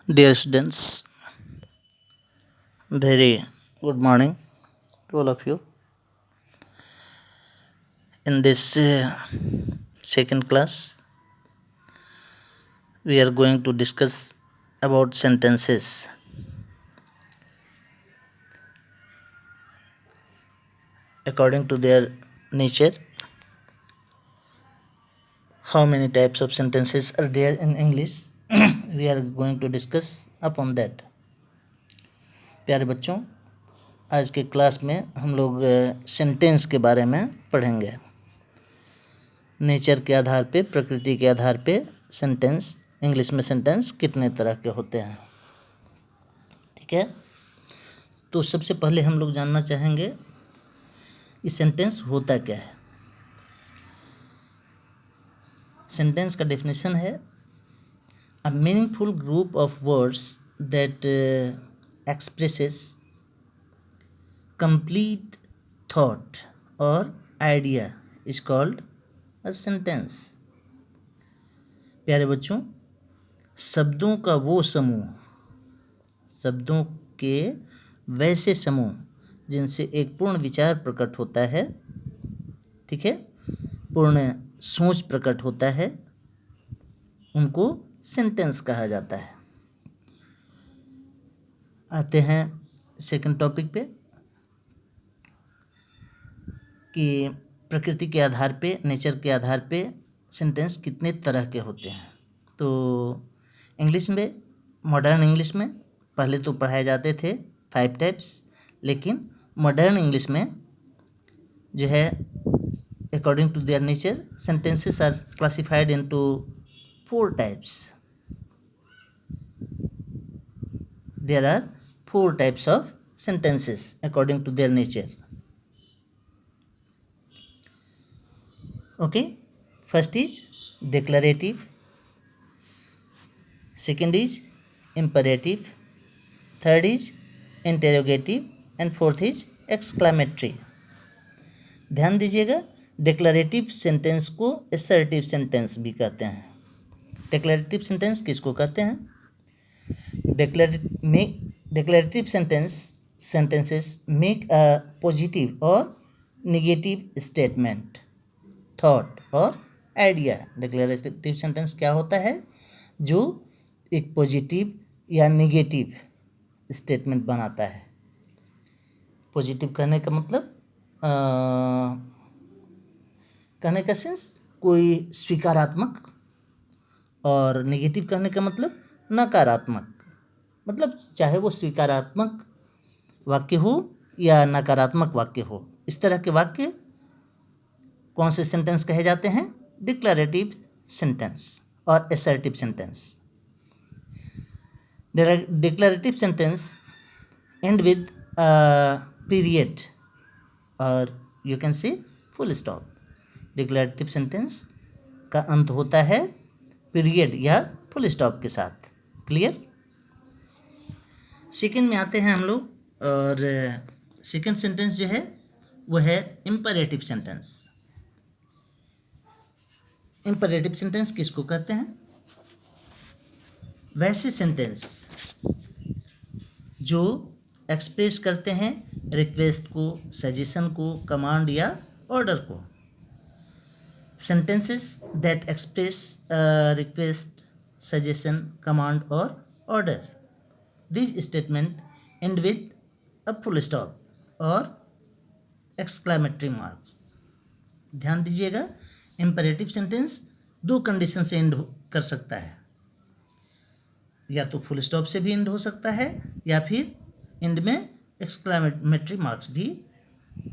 Dear students, very good morning to all of you. In this second class, we are going to discuss about sentences. According to their nature, how many types of sentences are there in English? We are going to discuss upon that. प्यारे बच्चों, आज के class में हम लोग sentence के बारे में पढ़ेंगे। नेचर के आधार पे, प्रकृति के आधार पे सेंटेंस, इंग्लिश में सेंटेंस कितने तरह के होते हैं। ठीक है, तो सबसे पहले हम लोग जानना चाहेंगे ये सेंटेंस होता क्या है। सेंटेंस का डेफिनेशन है a meaningful group of words that expresses complete thought और idea is called a sentence. प्यारे बच्चों, शब्दों का वो समूह, शब्दों के वैसे समूह जिनसे एक पूर्ण विचार प्रकट होता है, ठीक है, पूर्ण सोच प्रकट होता है, उनको सेंटेंस कहा जाता है। आते हैं सेकंड टॉपिक पे कि प्रकृति के आधार पे, नेचर के आधार पे सेंटेंस कितने तरह के होते हैं। तो इंग्लिश में, मॉडर्न इंग्लिश में पहले तो पढ़ाए जाते थे 5 टाइप्स, लेकिन मॉडर्न इंग्लिश में जो है according to their nature sentences are classified into 4 types. There are 4 types of sentences according to their nature. Okay, first is declarative, second is imperative, third is interrogative and fourth is exclamatory. ध्यान दीजिएगा, डिक्लरेटिव sentence को assertive sentence भी कहते हैं। Declarative sentence किसको कहते हैं? डिक्लरेटिव sentences make a positive और नेगेटिव स्टेटमेंट, थॉट और आइडिया। डिक्लरेटिव सेंटेंस क्या होता है? जो एक पॉजिटिव या नेगेटिव स्टेटमेंट बनाता है। पॉजिटिव कहने का मतलब कहने का सेंस कोई स्वीकारात्मक, और नेगेटिव कहने का मतलब नकारात्मक। मतलब चाहे वो स्वीकारात्मक वाक्य हो या नकारात्मक वाक्य हो, इस तरह के वाक्य कौन से सेंटेंस कहे जाते हैं? डिक्लरेटिव सेंटेंस और assertive sentence. Declarative sentence end with period और you can say full stop. Declarative sentence का अंत होता है पीरियड या फुल स्टॉप के साथ। क्लियर? सेकंड में आते हैं हम लोग, और सेकंड सेंटेंस जो है वो है इंपरेटिव सेंटेंस। इंपरेटिव सेंटेंस किसको कहते हैं? वैसे सेंटेंस जो एक्सप्रेस करते हैं रिक्वेस्ट को, सजेशन को, कमांड या ऑर्डर को। Sentences that express request, suggestion, command और order, this statement end with a full stop और एक्सक्लेमेटरी मार्क्स। ध्यान दीजिएगा, इंपरेटिव सेंटेंस 2 कंडीशन से एंड कर सकता है, या तो फुल स्टॉप से भी एंड हो सकता है या फिर एंड में एक्सक्लेमेटरी मार्क्स भी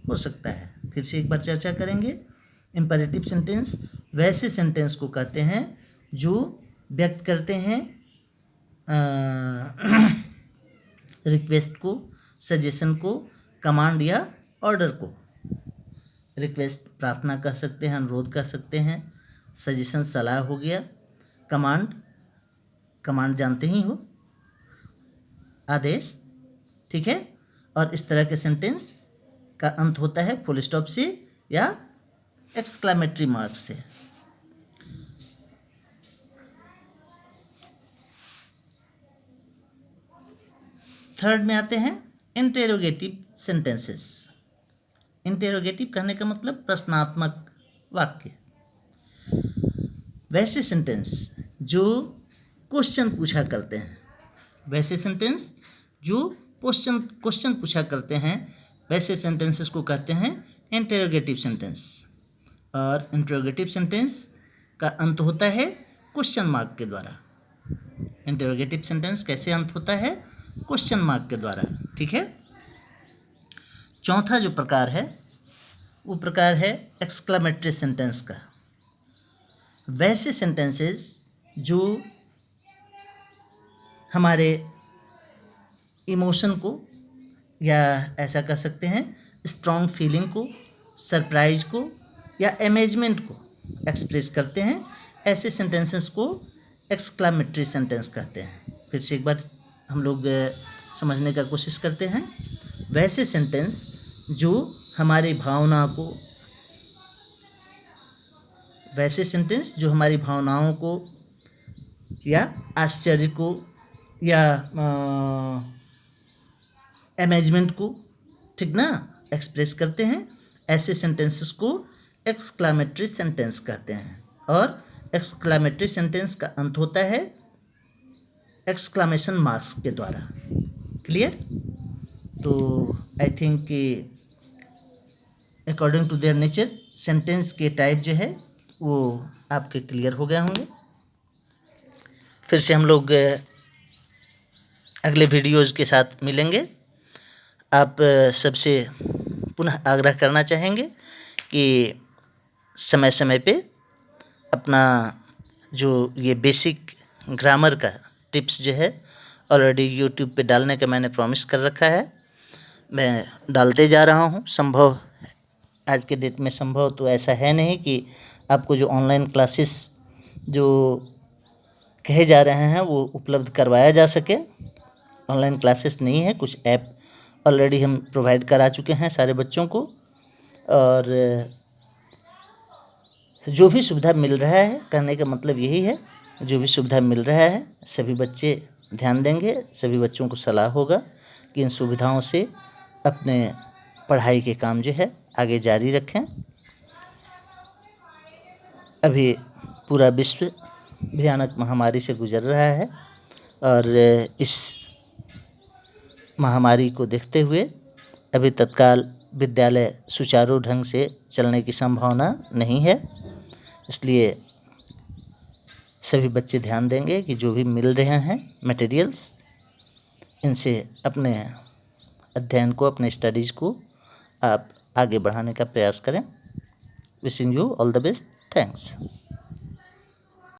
हो सकता है। फिर से एक बार चर्चा करेंगे। इंपरेटिव सेंटेंस वैसे सेंटेंस को कहते हैं जो व्यक्त करते हैं रिक्वेस्ट को, सजेशन को, कमांड या ऑर्डर को। रिक्वेस्ट प्रार्थना कह सकते हैं, अनुरोध कह सकते हैं, सजेशन सलाह हो गया, कमांड जानते ही हो, आदेश, ठीक है। और इस तरह के सेंटेंस का अंत होता है फुल स्टॉप से या एक्सक्लेमेटरी मार्क से। थर्ड में आते हैं इंटेरोगेटिव सेंटेंसेस। इंटेरोगेटिव कहने का मतलब प्रश्नात्मक वाक्य। वैसे सेंटेंस जो क्वेश्चन पूछा करते हैं, वैसे सेंटेंस जो क्वेश्चन पूछा करते हैं, वैसे सेंटेंसेस को कहते हैं इंटेरोगेटिव सेंटेंस। और इंटेरोगेटिव सेंटेंस का अंत होता है क्वेश्चन मार्क के द्वारा। इंटेरोगेटिव सेंटेंस कैसे अंत होता है? क्वेश्चन मार्क के द्वारा। ठीक है। चौथा जो प्रकार है वो प्रकार है एक्सक्लेमेटरी सेंटेंस का। वैसे सेंटेंसेस जो हमारे इमोशन को, या ऐसा कह सकते हैं स्ट्रॉन्ग फीलिंग को, सरप्राइज को या अमेजमेंट को एक्सप्रेस करते हैं, ऐसे सेंटेंसेस को एक्सक्लेमेटरी सेंटेंस कहते हैं। फिर से एक बार हम लोग समझने का कोशिश करते हैं। वैसे सेंटेंस जो हमारी भावना को, वैसे सेंटेंस जो हमारी भावनाओं को या आश्चर्य को या अमेजमेंट को, ठीक ना, एक्सप्रेस करते हैं, ऐसे सेंटेंसेस को एक्सक्लेमेटरी सेंटेंस कहते हैं। और एक्सक्लेमेटरी सेंटेंस का अंत होता है एक्सक्लेमेशन मार्क्स के द्वारा। क्लियर? तो आई थिंक कि according to their nature sentence के टाइप जो है वो आपके क्लियर हो गए होंगे। फिर से हम लोग अगले वीडियोज़ के साथ मिलेंगे। आप सबसे पुनः आग्रह करना चाहेंगे कि समय समय पे अपना जो ये बेसिक ग्रामर का टिप्स जो है ऑलरेडी यूट्यूब पे डालने का मैंने प्रॉमिस कर रखा है, मैं डालते जा रहा हूँ। संभव आज के डेट में संभव तो ऐसा है नहीं कि आपको जो ऑनलाइन क्लासेस जो कहे जा रहे हैं वो उपलब्ध करवाया जा सके। ऑनलाइन क्लासेस नहीं है, कुछ ऐप ऑलरेडी हम प्रोवाइड करा चुके हैं सारे बच्चों को, और जो भी सुविधा मिल रहा है, कहने का मतलब यही है, जो भी सुविधा मिल रहा है सभी बच्चे ध्यान देंगे, सभी बच्चों को सलाह होगा कि इन सुविधाओं से अपने पढ़ाई के काम जो है आगे जारी रखें। अभी पूरा विश्व भयानक महामारी से गुजर रहा है और इस महामारी को देखते हुए अभी तत्काल विद्यालय सुचारू ढंग से चलने की संभावना नहीं है। इसलिए सभी बच्चे ध्यान देंगे कि जो भी मिल रहे हैं मटेरियल्स, इनसे अपने अध्ययन को, अपने स्टडीज़ को आप आगे बढ़ाने का प्रयास करें। Wishing you all the best. Thanks.